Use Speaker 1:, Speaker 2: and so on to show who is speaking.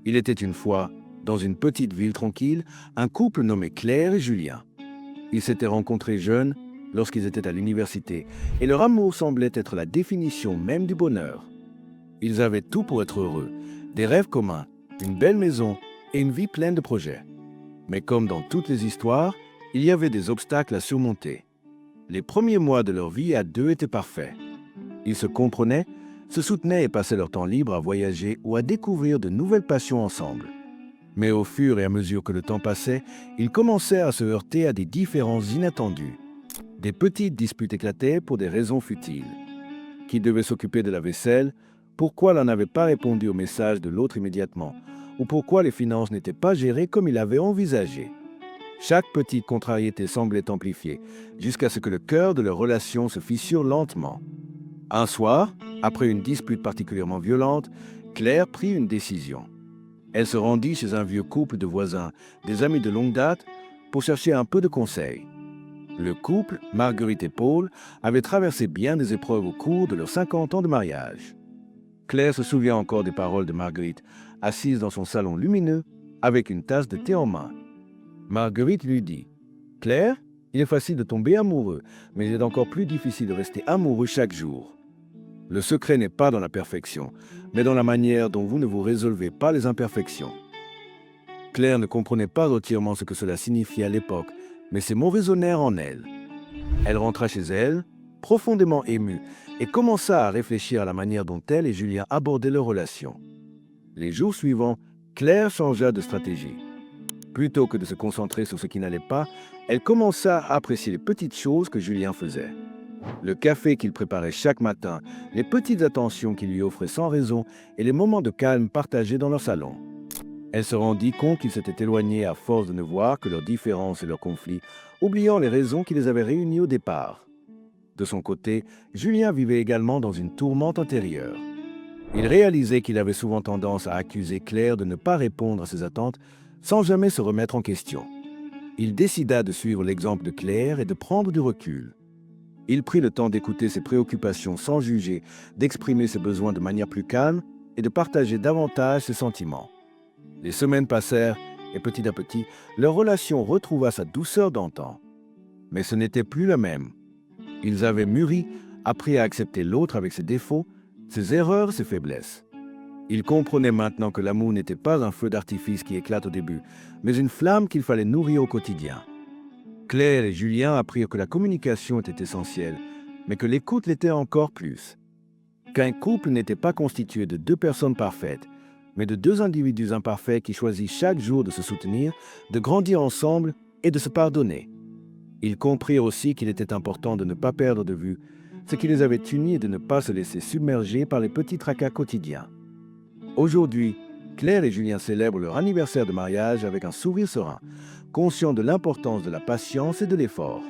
Speaker 1: Il était une fois, dans une petite ville tranquille, un couple nommé Claire et Julien. Ils s'étaient rencontrés jeunes, lorsqu'ils étaient à l'université, et leur amour semblait être la définition même du bonheur. Ils avaient tout pour être heureux, des rêves communs, une belle maison et une vie pleine de projets. Mais comme dans toutes les histoires, il y avait des obstacles à surmonter. Les premiers mois de leur vie à deux étaient parfaits. Ils se comprenaient, se soutenaient et passaient leur temps libre à voyager ou à découvrir de nouvelles passions ensemble. Mais au fur et à mesure que le temps passait, ils commençaient à se heurter à des différences inattendues. Des petites disputes éclataient pour des raisons futiles. Qui devait s'occuper de la vaisselle? Pourquoi l'un n'avait pas répondu au message de l'autre immédiatement? Ou pourquoi les finances n'étaient pas gérées comme il avait envisagé? Chaque petite contrariété semblait amplifiée, jusqu'à ce que le cœur de leur relation se fissure lentement. Un soir, après une dispute particulièrement violente, Claire prit une décision. Elle se rendit chez un vieux couple de voisins, des amis de longue date, pour chercher un peu de conseils. Le couple, Marguerite et Paul, avait traversé bien des épreuves au cours de leurs 50 ans de mariage. Claire se souvient encore des paroles de Marguerite, assise dans son salon lumineux, avec une tasse de thé en main. Marguerite lui dit: « Claire, il est facile de tomber amoureux, mais il est encore plus difficile de rester amoureux chaque jour. Le secret n'est pas dans la perfection, mais dans la manière dont vous ne vous résolvez pas les imperfections. » Claire ne comprenait pas entièrement ce que cela signifiait à l'époque, mais ses mots résonnèrent en elle. Elle rentra chez elle, profondément émue, et commença à réfléchir à la manière dont elle et Julien abordaient leur relation. Les jours suivants, Claire changea de stratégie. Plutôt que de se concentrer sur ce qui n'allait pas, elle commença à apprécier les petites choses que Julien faisait. Le café qu'il préparait chaque matin, les petites attentions qu'il lui offrait sans raison et les moments de calme partagés dans leur salon. Elle se rendit compte qu'ils s'étaient éloignés à force de ne voir que leurs différences et leurs conflits, oubliant les raisons qui les avaient réunis au départ. De son côté, Julien vivait également dans une tourmente intérieure. Il réalisait qu'il avait souvent tendance à accuser Claire de ne pas répondre à ses attentes sans jamais se remettre en question. Il décida de suivre l'exemple de Claire et de prendre du recul. Il prit le temps d'écouter ses préoccupations sans juger, d'exprimer ses besoins de manière plus calme et de partager davantage ses sentiments. Les semaines passèrent et petit à petit, leur relation retrouva sa douceur d'antan. Mais ce n'était plus la même. Ils avaient mûri, appris à accepter l'autre avec ses défauts, ses erreurs, ses faiblesses. Ils comprenaient maintenant que l'amour n'était pas un feu d'artifice qui éclate au début, mais une flamme qu'il fallait nourrir au quotidien. Claire et Julien apprirent que la communication était essentielle, mais que l'écoute l'était encore plus. Qu'un couple n'était pas constitué de deux personnes parfaites, mais de deux individus imparfaits qui choisissent chaque jour de se soutenir, de grandir ensemble et de se pardonner. Ils comprirent aussi qu'il était important de ne pas perdre de vue ce qui les avait unis et de ne pas se laisser submerger par les petits tracas quotidiens. Aujourd'hui, Claire et Julien célèbrent leur anniversaire de mariage avec un sourire serein, conscients de l'importance de la patience et de l'effort.